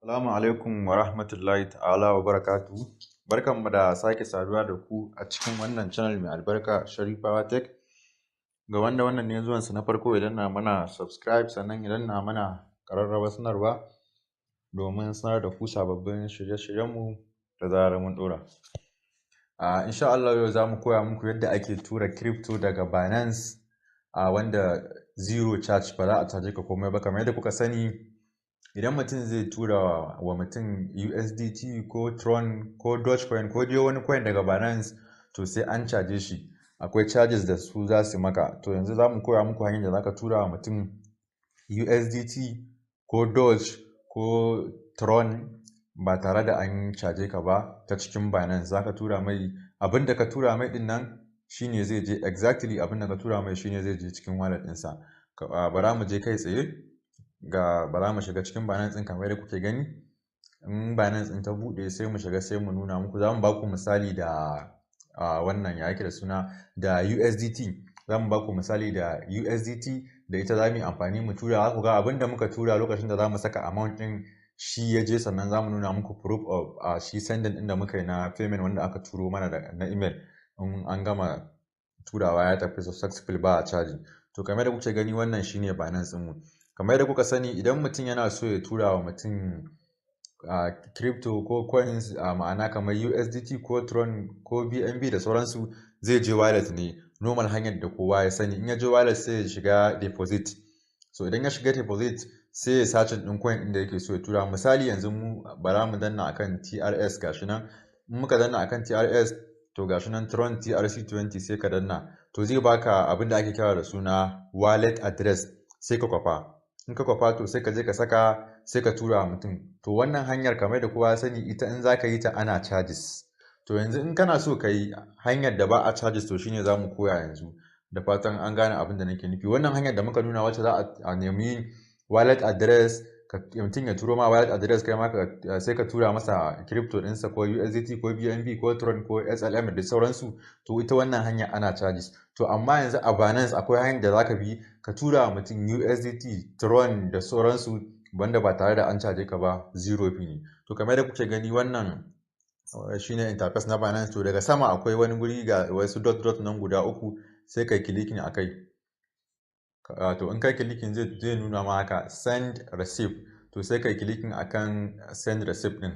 Assalamu alaikum wa rahmatullahi ta'ala wa barakatuhu. Barkanmu da sake saduwa da ku a cikin wannan channel mai albarka Sharifawa Tech. Ga wanda wannan ne zuwansa na farko, idan na mana subscribe, sannan idan na mana ƙararrawar sanarwa domin sanar da ku sababbin shirye-shiryenmu da zarar mun ɗora. Insha Allah yau za mu koya muku yadda ake tura crypto daga Binance wanda zero charge, ba za a caje ka komai ba. Kamar yadda kuka sani, idan mutum zai tura wa mutum USDT ko Tron ko Dogecoin ko dai wani coin daga Binance, to sai an caje shi. Akwai charges da su za su maka. To yanzu za mu koya muku hanyar da za ka tura wa mutum USDT ko Doge ko Tron ba tare da an caje ka ba ta cikin Binance. Za ka tura mai abin da ka tura mai din nan shine zai je, exactly abin da ka tura mai shine zai je cikin wallet ɗinsa. Bara mu je kai tsaye bara mu shiga cikin Binance ɗin kamar yadda kuke gani. In Binance ɗin ta buɗe sai mu shiga, sai mu nuna muku. Za mu ba ku misali da wannan ya yake da suna da USDT. Za mu ba ku misali da USDT da ita za mu yi amfani mu tura. Za ku ga abin da muka tura lokacin da za mu saka amount ɗin shi ya je, sannan za mu nuna muku proof of shi sending ɗin da muka yi na payment wanda aka turo mana na email. In an gama turawa ya tafi successful, ba a caji. To kamar da kuke gani, wannan shine Binance ɗinmu. Kamar yadda kuka sani, idan mutum yana so ya tura wa mutum crypto ko coins, ma'ana kamar USDT ko Tron ko BNB da sauransu, zai je wallet ne, normal hanyar da kowa ya sani. In ya je wallet sai ya shiga deposit. So idan ya shiga deposit sai ya sacin ɗin coin ɗin da yake so ya tura. Misali yanzu mu bara mu danna akan TRS, gashi nan. In muka danna akan TRS, to gashi nan Tron TRC20 sai ka danna. To zai baka abin da ake kira da suna wallet address, sai ka kwafa. In ka kwafa, to sai ka je ka saka, sai ka tura wa mutum. To wannan hanyar kamar da kowa sani, ita in za ka yi ta ana charges. To yanzu in kana so ka yi hanyar da ba a charges, to shine za mu koya yanzu. Da fatan an gane abin da nake nufi. Wannan hanyar da muka nuna, wacce za a nemi wallet address, mutum ya turo ma wallet address, kai ma sai ka tura masa crypto ɗinsa ko USDT ko BNB ko Tron ko SLM da sauransu. To ita wannan hanya ana charges. To amma yanzu a Binance akwai hanyar da za ka bi ka tura wa mutum USDT, Tron da sauransu wanda ba tare da an caje ka ba, zero fee ne. To kamar da kuke gani, wannan shine interface na Binance. To daga sama akwai wani guri ga wasu dot nan guda uku, sai kai clicking akai. To in kai clicking zai nuna ma haka send receipt. To sai kai clicking akan send receipt din.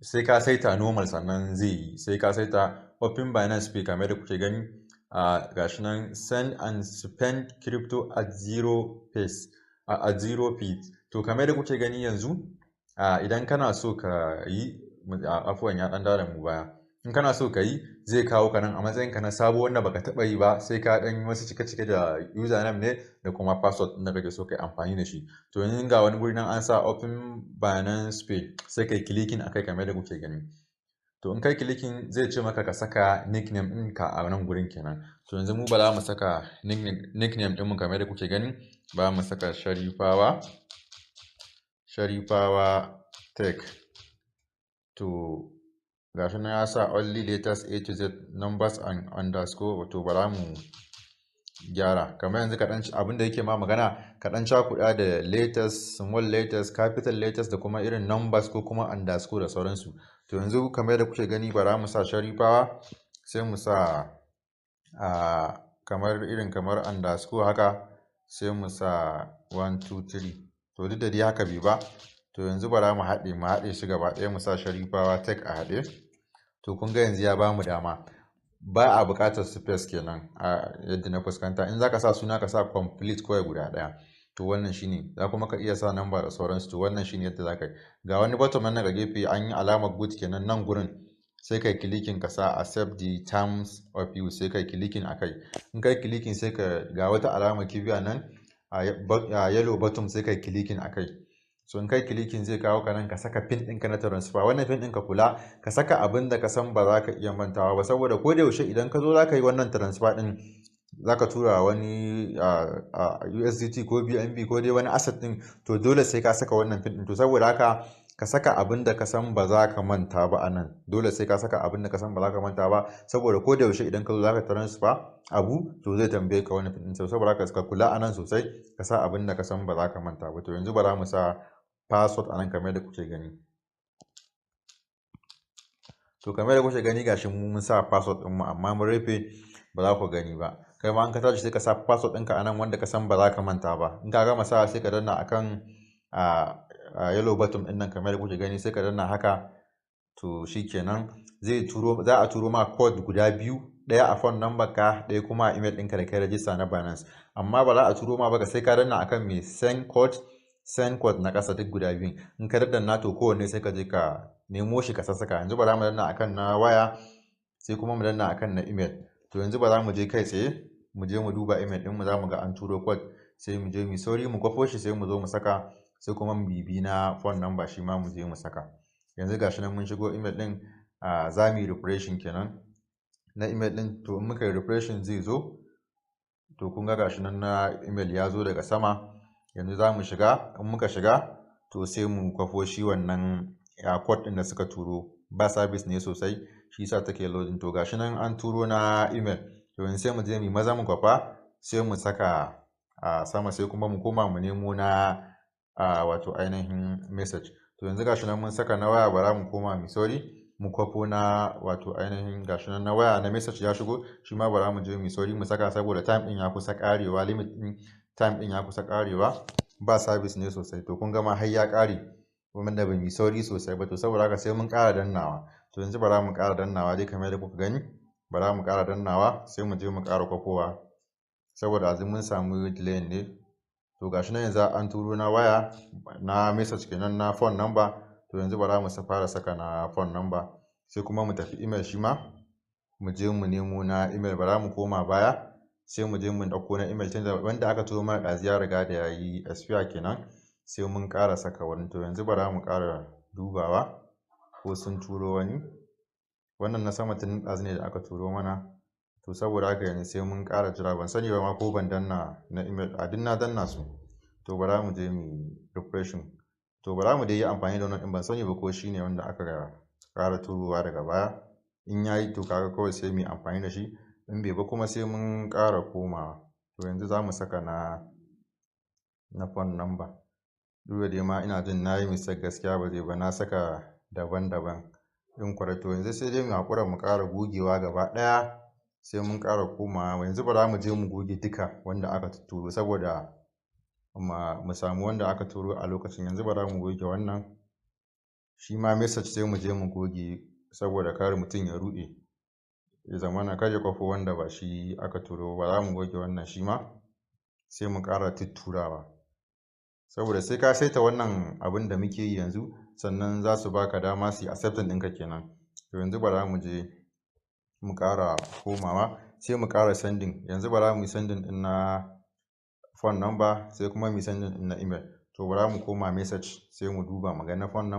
Sai ka saita normal sannan zai yi. Sai ka saita open Binance Pay kamar da kuke gani. Gashi nan send and spend crypto at zero fee. To kamar da kuke gani yanzu, idan kana so ka yi, afuwan ya dan da mu baya. In kana so ka yi, zai kawo ka nan a matsayin ka na sabo wanda baka taba yi ba. Sai ka dan wasu cike da username ne da kuma password da kake so kai amfani da shi. To yanzu ga wani guri nan an sa open Binance Pay, sai kai clicking akai kamar da kuke gani. To in kai clicking zai ce maka ka saka nickname ɗinka a nan gurin kenan. To yanzu mu ba za mu saka nickname ɗinmu kamar da kuke gani, ba mu saka Sharifawa Tech. To gashi nan ya sa only letters A to Z, numbers and underscore. To bara mu gyara. Kamar yanzu abin da yake ma magana, kaɗan cakuɗa da letters, small letters, capital letters da kuma irin numbers ko kuma underscore da sauransu. To yanzu kamar da kuke gani, bara mu sa Sharifawa, sai mu sa kamar underscore haka, sai mu sa 1 2 3. To duk da dai haka bai ba. To yanzu bara mu haɗe shi gaba ɗaya, mu sa Sharifawa Tech a haɗe. To kun ga yanzu ya bamu dama, ba a buƙatar space kenan yadda na fuskanta. In zaka sa suna, ka sa complete kawai guda ɗaya. To wannan shine. Za kuma ka iya sa number da sauransu. To wannan shine yadda zaka yi. Ga wani button nan daga gefe an yi alamar good kenan nan gurin, sai kai clicking ka sa accept the terms of use, sai kai clicking akai. In kai clicking sai ga wata alamar kibiya nan a yellow button, sai kai clicking akai. So in kai clicking zai kawo ka nan, ka saka pin ɗinka na transfer. Wannan pin ɗin ka kula ka saka abin da ka san ba za ka iya mantawa ba, saboda ko da yaushe idan ka zo za ka yi wannan transfer ɗin, za ka tura wani USDT ko BNB ko dai wani asset ɗin, to dole sai ka saka wannan pin ɗin. To saboda haka ka saka abin da ka san ba za ka manta ba a nan. Dole sai ka saka abin da ka san ba za ka manta ba, saboda ko da yaushe idan ka zo za ka transfer abu, to zai tambaye ka wani pin ɗin. Saboda haka ka kula a nan sosai, ka sa abin da ka san ba za ka manta ba. To yanzu bara mu sa password anan kamar da kuke gani. To kamar da kuke gani gashi mun sa password ɗinmu amma mun rufe ba za ku gani ba. Kai ma an ka tashi sai ka sa password ɗinka anan wanda ka san ba za ka manta ba. In ka gama sa sai ka danna akan yellow button ɗin nan kamar da kuke gani sai ka danna haka. To shikenan za a turo ma code guda biyu, ɗaya a phone number ka, ɗaya kuma a email ɗinka da kai register na Binance. Amma ba za a turo ma ba sai ka danna akan mai send code na ƙasa duk guda biyun. In ka daddanna to kowanne sai ka je ka nemo shi ka sassaka. Yanzu ba za mu danna akan na waya sai kuma mu danna akan na email. To yanzu ba za mu je kai tsaye mu je mu duba email ɗinmu za mu ga an turo code sai mu je mu sauri mu kwafo shi sai mu zo mu saka sai kuma mu bibi na phone number shi ma mu je mu saka. Yanzu gashi nan mun shigo email ɗin za mu yi refreshing kenan na email ɗin. To in muka yi refreshing zai zo. To kun ga gashi nan na email ya zo daga sama. Yanzu za mu shiga, in muka shiga to sai mu kwafo shi wannan code ɗin da suka turo. Ba service ne sosai shi yasa take loading. To gashi nan an turo na email. To yanzu sai mu je mu maza mu kwafa sai mu saka a sama sai kuma mu koma mu nemo na wato ainihin message. To yanzu gashi nan mun saka na waya, bara mu koma mu sauri mu kwafo na wato ainihin gashi nan na waya na message ya shigo shi ma bara mu je mu sauri mu saka saboda time ɗin ya kusa ƙarewa, limit ɗin time ɗin ya kusa ƙarewa. Ba service ne sosai. To kun ga ma har ya ƙare wanda ba mu sauri sosai ba. To saboda haka sai mun ƙara dannawa. To yanzu bara mu ƙara dannawa dai kamar da kuka gani. Bara mu ƙara dannawa sai mu je mu ƙara kwafowa saboda yanzu mun samu delay ne. To gashi nan yanzu an turo na waya na message kenan na phone number. To yanzu bara mu fara saka na phone number sai kuma mu tafi email shi ma mu je mu nemo na email. Bara mu koma baya sai mu je mu ɗauko na email tunda wanda aka turo mana ɗazu ya riga da ya yi expire kenan sai mun ƙara saka wani. To yanzu bara mu ƙara dubawa ko sun turo wani. Wannan na sama tun ɗazu ne da aka turo mana. To saboda haka yanzu sai mun ƙara jira, ban sani ba ma ko ban danna na email duk na danna su. To bara mu je mu refreshing. To bara mu dai yi amfani da wannan ɗin, ban sani ba ko shine wanda aka ƙara turowa daga baya. In yayi to kaga kawai sai mu yi amfani da shi, in bai ba kuma sai mun ƙara komawa. To yanzu za mu saka na phone number. Duk da dai ma ina jin na yi mistake gaskiya ba zai ba, na saka daban-daban in kwara. To yanzu sai dai mu haƙura mu ƙara gogewa gaba ɗaya sai mun ƙara komawa. Yanzu bara mu je mu goge duka wanda aka turo saboda mu samu wanda aka turo a lokacin. Yanzu bara mu goge wannan shi ma message sai mu je mu goge saboda kar mutum ya ruɗe ya zamana kar ya kwafo wanda ba shi aka turo ba. Za mu goge wannan shi ma sai mu ƙara tutturawa saboda sai ka saita wannan abin da muke yi yanzu sannan za su baka dama su yi accepting ɗinka kenan. To yanzu bara mu je mu ƙara komawa sai mu ƙara sending. Yanzu bara mu yi sending ɗin na phone number sai kuma mu yi sending ɗin na email. To bara mu koma message sai mu duba mu ga na phone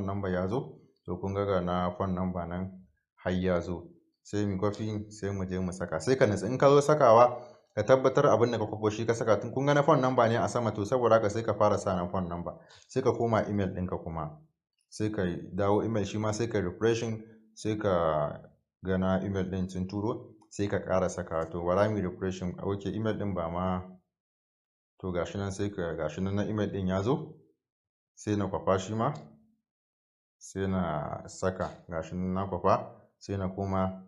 number ya zo. To kun ga na phone number nan har ya zo sai mu copy sai mu je mu saka. Sai ka nutsu in ka zo sakawa ka tabbatar abin da ka kwafo shi ka saka. Tun kun ga na phone number ne a sama to saboda haka sai ka fara sa na phone number sai ka koma email ɗinka kuma sai ka dawo email shi ma sai ka refreshing sai ka ga na email ɗin sun turo sai ka ƙara saka. To bara mu refreshing. Ok, email ɗin ba ma to gashi nan sai ka gashi nan na email ɗin ya zo sai na kwafa shi ma sai na saka. Gashi nan na kwafa sai na koma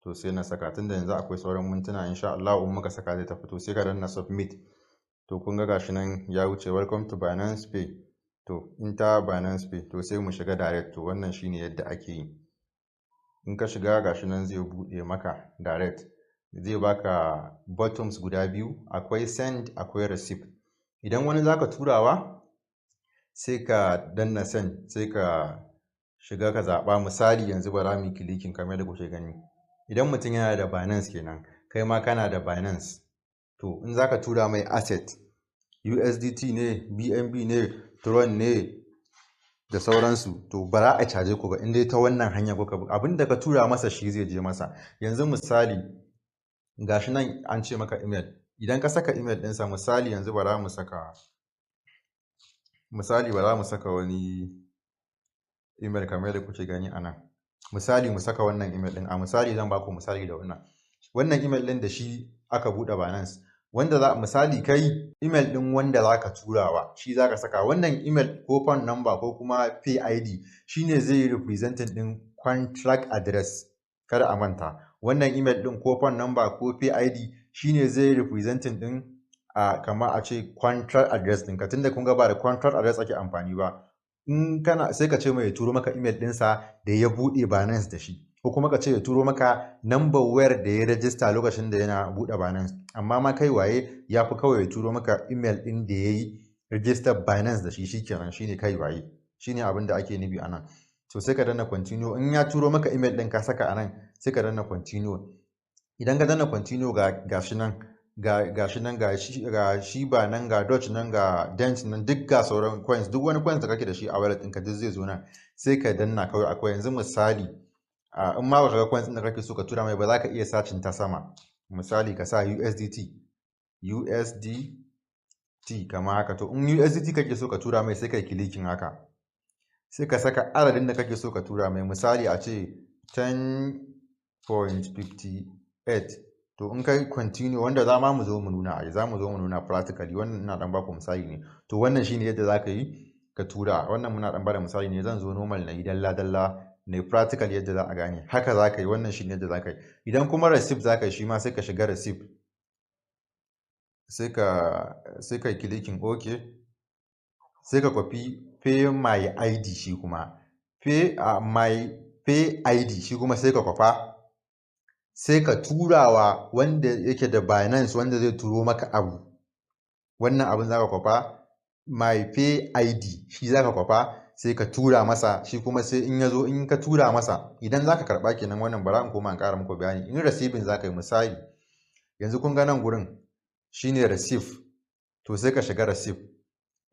to sai na saka. Tunda yanzu akwai sauran mintuna insha Allah in muka saka zai tafi. To sai ka danna submit. To kun ga gashi nan ya wuce welcome to Binance Pay. To in ta Binance Pay to sai mu shiga direct. To wannan shine yadda ake yi. In ka shiga gashi nan zai buɗe maka direct. Zai baka buttons guda biyu, akwai send akwai receive. Idan wani zaka turawa sai ka danna send sai ka shiga ka zaɓa. Misali yanzu bara mu yi clicking kamar da kuke gani. Idan mutum yana da Binance kenan kai ma kana da Binance. To in zaka tura mai asset USDT ne, BNB ne, Tron ne da sauransu to ba za a caje ku ba in dai ta wannan hanya kuka bi. Abin da ka tura masa shi zai je masa. Yanzu misali gashi nan an ce maka email. Idan ka saka email ɗinsa misali yanzu bara mu saka wani email kamar da kuke gani a nan. Misali mu saka wannan email ɗin. A misali zan baku misali da wannan email ɗin da shi aka buɗe Binance. wanda za misali kai email din wanda za ka turawa shi za ka saka. Wannan email ko phone number ko kuma pay ID shine zai yi representing din contract address. Kada a manta wannan email din ko phone number ko pay ID shine zai yi representing din kamar a ce contract address ɗinka, tunda kun ga ba da contract address ake amfani ba. In kana sai ka ce mai ya turo maka email ɗinsa da ya buɗe Binance da shi, ko kuma ka ce ya turo maka number wayar da ya rajista lokacin da yana buɗe Binance. Amma ma kai waye ya fi kawai ya turo maka email ɗin da ya yi register Binance da shi, shikenan shine kai waye, shine abin da ake nufi anan. So sai ka danna continue. In ya turo maka email ɗin ka saka anan sai ka danna continue. Idan ka danna continue ga shi nan ga Shiba nan, ga Doge nan, ga Dent nan, duk ga sauran coins, duk wani coins da kake da shi a wallet ɗinka duk zai zo nan. Sai ka danna kawai akwai. Yanzu misali in ma baka ga coins ɗin da kake so ka tura mai ba, za ka iya sacin ta sama. Misali ka sa USDT kamar haka. To in USDT kake so ka tura mai sai ka yi clicking haka, sai ka saka adadin da kake so ka tura mai. Misali a ce 10.58. to in kai continue, wanda za mu zo mu nuna practically, wannan ina dan baku misali ne. To wannan shine yadda za ka yi ka tura. Wannan muna dan bada misali ne, zan zo normal na yi dalla ne practical yadda za a gane. Haka za ka yi, wannan shine yadda za ka yi. Idan kuma receipt za ka yi shi ma sai ka shiga receipt, sai ka yi clicking OK, sai ka copy pay my ID shi kuma pay ID shi kuma sai ka kwafa, sai ka turawa wanda yake da Binance wanda zai turo maka abu. Wannan abin za ka kwafa my pay ID shi za ka kwafa, sai ka tura masa shi kuma sai in ya zo in ka tura masa, idan za ka karɓa kenan. Wannan bara in koma in ƙara muku bayani. In receiving za ka yi, misali yanzu kun ga nan gurin shine receive, to sai ka shiga receive.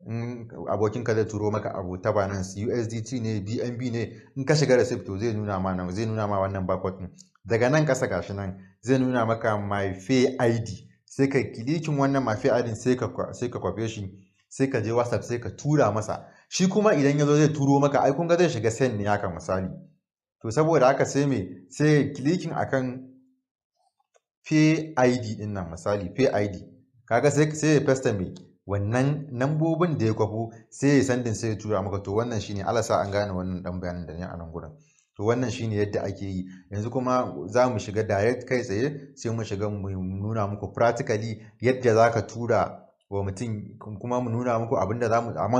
In abokinka zai turo maka abu ta Binance, USDT ne, BNB ne, in ka shiga receipt to zai nuna ma wannan barcode din. Daga nan ƙasa gashi nan zai nuna maka my pay ID, sai ka kilikin wannan my pay ID sai ka kwafe shi, sai ka je WhatsApp sai ka tura masa. Shi kuma idan yazo zai turo maka, ai kun ga zai shiga send ne haka misali. To saboda haka sai kilikin akan pay ID din nan, misali pay ID, kaga sai ya paste wannan nambobin da ya kwafo, sai ya sandin sai ya tura maka. To wannan shine, Allah sa an gane wannan dan bayanin da ne a nan gurin. To wannan shine yadda ake yi. Yanzu kuma za mu shiga direct kai tsaye, sai mu shiga mu nuna muku practically yadda za ka tura wa mutum, kuma mu nuna muku amount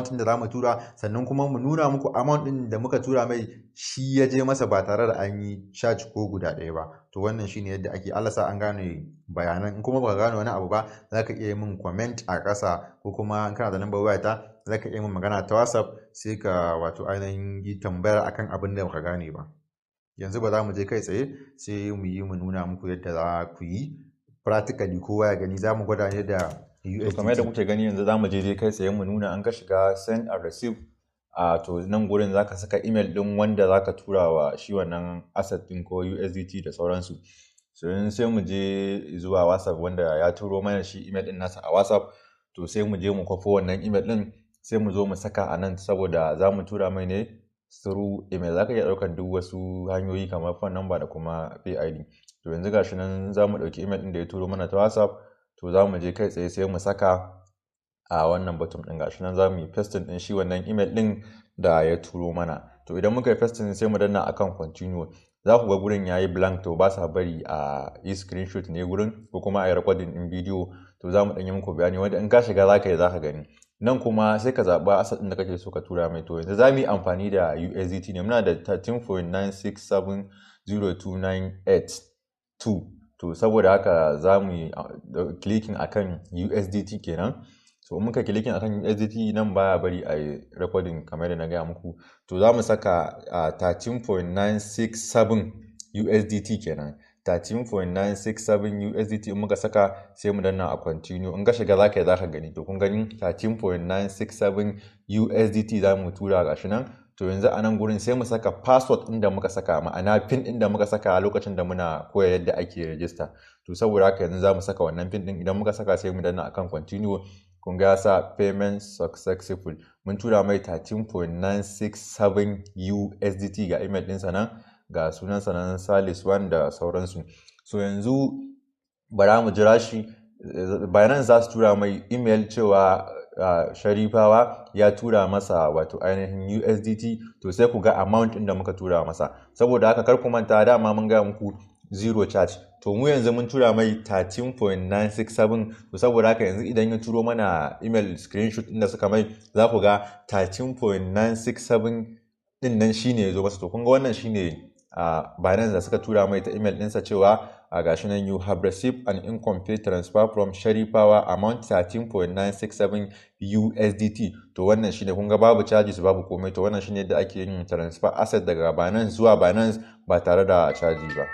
din da za mu tura, sannan kuma mu nuna muku amount din da muka tura mai shi ya je masa ba tare da an yi charge ko guda ɗaya ba. To wannan shine yadda ake. Allah sa an gane bayanan. In kuma baka gane wani abu ba, za ka iya min comment a ƙasa, ko kuma in kana da number wayata za ka iya min magana ta WhatsApp, sai ka ainihin yi tambayar akan abin da baka gane ba. Yanzu ba za mu je kai tsaye, sai mu nuna muku yadda za ku yi practically, kowa ya gani. Za mu gwada ne da USDT. Kamar yadda kuke gani yanzu za mu je kai tsaye mu nuna. An ka shiga send and receive, to nan gurin za ka saka email din wanda za ka tura wa shi wannan asset din ko USDT da sauransu. So yanzu sai mu je zuwa WhatsApp, wanda ya turo mana shi email din nasa a WhatsApp. To sai mu je mu kwafo wannan email din, sai mu zo mu saka a nan, saboda za mu tura mai ne through email. Za ka iya ɗaukar duk wasu hanyoyi kamar phone number da kuma pay ID. To yanzu gashi nan za mu ɗauki email din da ya turo mana ta WhatsApp. To za mu je kai tsaye sai mu saka a wannan button din. Gashi nan za mu yi pasting din shi wannan email din da ya turo mana. To idan muka yi pasting sai mu danna akan continue. Za ku ga gurin yayi blank, to ba sa bari a yi screenshot ne gurin, ko kuma a yi recording din bidiyo. To za mu ɗan yi muku bayani, wanda in ka shiga za ka gani. Nan kuma sai ka zaɓa asset ɗin da kake so ka tura mai. To yanzu za mu yi amfani da USDT ne. Muna da 13.9670298. To saboda haka za mu yi clicking akan USDT kenan. So muka clicking akan USDT, nan baya bari a yi recording kamar da na gaya muku. To za mu saka 13.967 USDT kenan. 13.967 USDT in muka saka sai mu danna a continue. In ka shiga za ka gani. To kun gani 13.967 USDT za mu tura, gashi nan. To yanzu a nan gurin sai mu saka password ɗin da muka saka, ma'ana pin ɗin da muka saka a lokacin da muna koya yadda ake register. To saboda haka yanzu za mu saka wannan pin ɗin. Idan muka saka sai mu danna akan continue. Kun ga sa payment successful. Mun tura mai 13.967 USDT, ga email ɗinsa nan, ga sunansa nan Salis1 da sauransu. So yanzu bara mu jira shi. Binance za su tura mai email cewa Sharifawa ya tura masa wato ainihin USDT, to sai ku ga amount ɗin da muka tura masa. Saboda haka kar ku manta, dama mun gaya muku zero charge, to mu yanzu mun tura mai 13.967, to saboda haka yanzu idan ya turo mana email screenshot ɗin da suka mai, za ku ga 13.967 ɗin nan shine ya zo masa. To kun ga wannan shine Binance da suka tura mai ta email ɗinsa cewa gashi nan, you have received an incomplete transfer from Sharifawa amount 13.967 USDT. to wannan shine, kun ga babu charges babu komai. to wannan shine yadda ake yin transfer asset daga Binance zuwa Binance ba tare da caji ba.